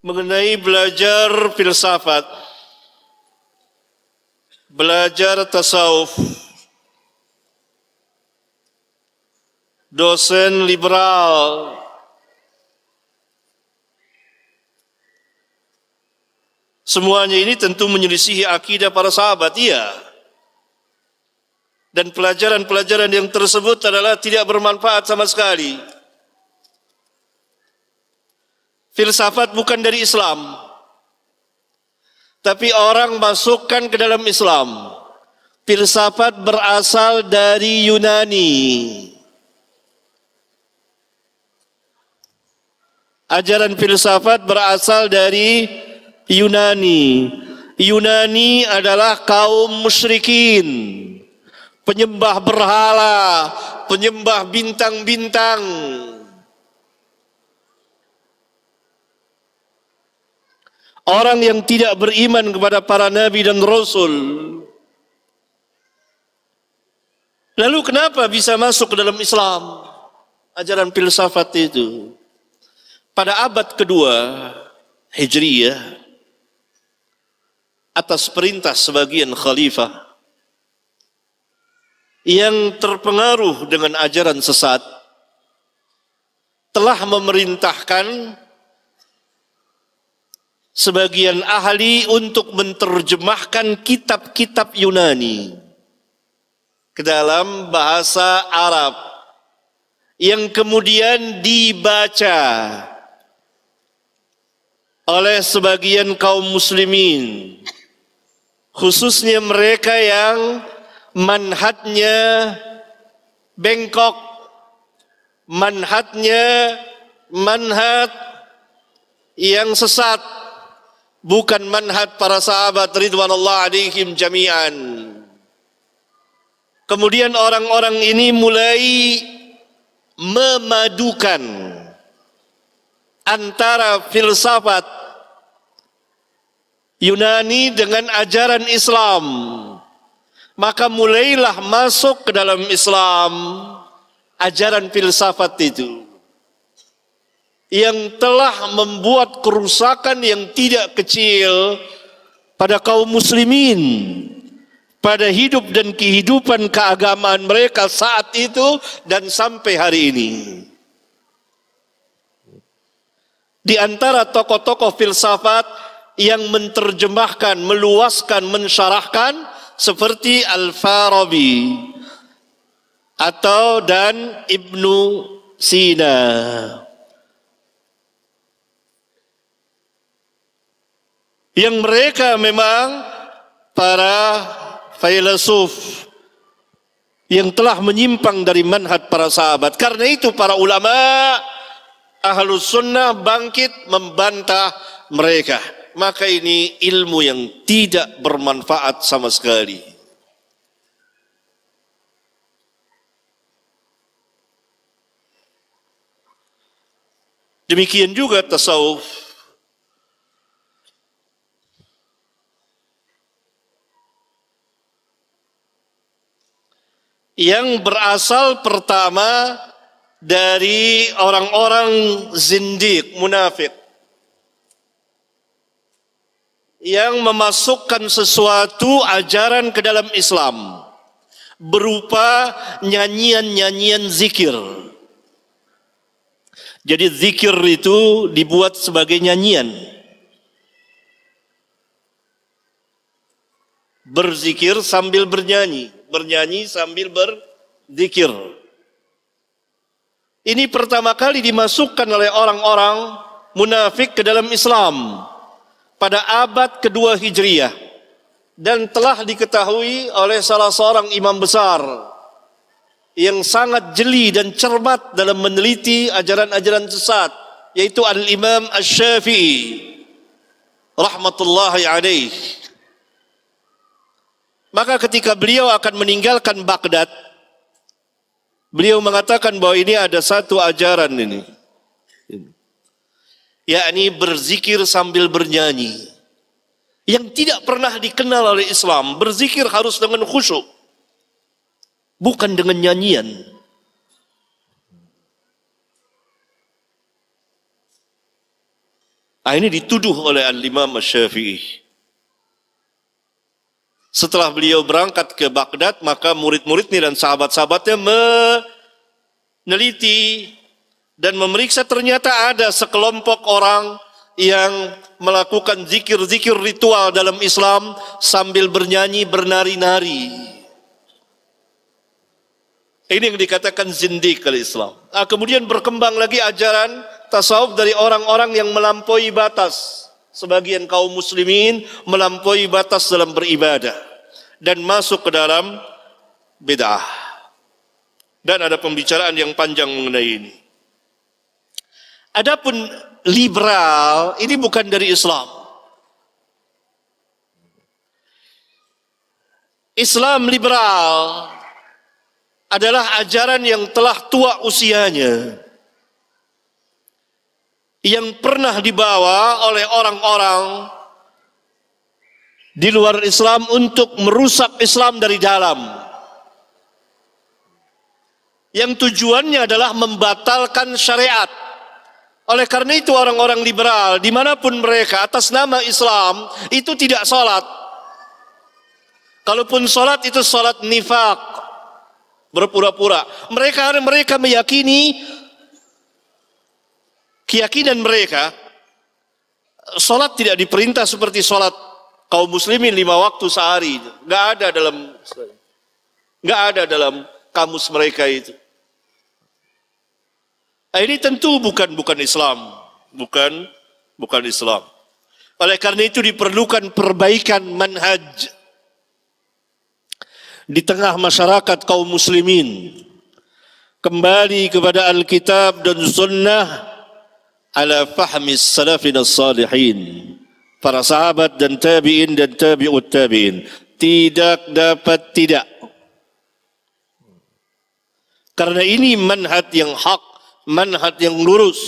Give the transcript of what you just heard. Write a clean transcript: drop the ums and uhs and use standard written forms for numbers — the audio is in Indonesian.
mengenai belajar filsafat, belajar tasawuf. Dosen liberal semuanya ini tentu menyelisihi akidah para sahabat, iya. Dan pelajaran-pelajaran yang tersebut adalah tidak bermanfaat sama sekali. Filsafat bukan dari Islam, tapi orang masukkan ke dalam Islam. Filsafat berasal dari Yunani. Ajaran filsafat berasal dari Yunani. Yunani adalah kaum musyrikin, penyembah berhala, penyembah bintang-bintang. Orang yang tidak beriman kepada para nabi dan rasul. Lalu kenapa bisa masuk ke dalam Islam ajaran filsafat itu? Pada abad kedua Hijriyah, atas perintah sebagian khalifah yang terpengaruh dengan ajaran sesat, telah memerintahkan sebagian ahli untuk menerjemahkan kitab-kitab Yunani ke dalam bahasa Arab yang kemudian dibaca oleh sebagian kaum muslimin, khususnya mereka yang manhajnya bengkok, manhaj yang sesat, bukan manhaj para sahabat ridwanullah alaihim jami'an. Kemudian orang-orang ini mulai memadukan antara filsafat Yunani dengan ajaran Islam. Maka mulailah masuk ke dalam Islam ajaran filsafat itu, yang telah membuat kerusakan yang tidak kecil pada kaum muslimin, pada hidup dan kehidupan keagamaan mereka saat itu dan sampai hari ini. Di antara tokoh-tokoh filsafat yang menerjemahkan, meluaskan, mensyarahkan seperti Al-Farabi atau dan Ibnu Sina. Yang mereka memang para filsuf yang telah menyimpang dari manhaj para sahabat. Karena itu para ulama Ahlus Sunnah bangkit membantah mereka. Maka ini ilmu yang tidak bermanfaat sama sekali. Demikian juga tasawuf. Yang berasal pertama dari orang-orang zindiq, munafik, yang memasukkan sesuatu ajaran ke dalam Islam berupa nyanyian-nyanyian zikir. Jadi zikir itu dibuat sebagai nyanyian. Berzikir sambil bernyanyi, bernyanyi sambil berzikir. Ini pertama kali dimasukkan oleh orang-orang munafik ke dalam Islam pada abad kedua Hijriyah, dan telah diketahui oleh salah seorang imam besar yang sangat jeli dan cermat dalam meneliti ajaran-ajaran sesat, yaitu Al-Imam Asy-Syafi'i rahmatullahi alaih. Maka ketika beliau akan meninggalkan Baghdad, beliau mengatakan bahwa ini ada satu ajaran ini, yakni berzikir sambil bernyanyi, yang tidak pernah dikenal oleh Islam. Berzikir harus dengan khusyuk, bukan dengan nyanyian. Ini dituduh oleh Al-Imam Syafi'i. Setelah beliau berangkat ke Baghdad, maka murid-muridnya dan sahabat-sahabatnya meneliti dan memeriksa, ternyata ada sekelompok orang yang melakukan zikir-zikir ritual dalam Islam sambil bernyanyi, bernari-nari. Ini yang dikatakan zindiq oleh Islam. Kemudian berkembang lagi ajaran tasawuf dari orang-orang yang melampaui batas. Sebagian kaum muslimin melampaui batas dalam beribadah dan masuk ke dalam bid'ah. Dan ada pembicaraan yang panjang mengenai ini. Adapun liberal, ini bukan dari Islam. Islam liberal adalah ajaran yang telah tua usianya, yang pernah dibawa oleh orang-orang di luar Islam untuk merusak Islam dari dalam, yang tujuannya adalah membatalkan syariat. Oleh karena itu orang-orang liberal dimanapun mereka atas nama Islam itu tidak sholat. Kalaupun sholat itu sholat nifaq, berpura-pura. Mereka meyakini, keyakinan mereka, sholat tidak diperintah seperti sholat kaum muslimin 5 waktu sehari. Nggak ada dalam kamus mereka itu. Ini tentu bukan Islam, bukan Islam. Oleh karena itu diperlukan perbaikan manhaj di tengah masyarakat kaum muslimin, kembali kepada Alkitab dan Sunnah ala fahmi salafin as-salihin, para sahabat dan tabi'in dan tabi'ut tabi'in. Tidak dapat tidak, karena ini manhaj yang hak, manhaj yang lurus.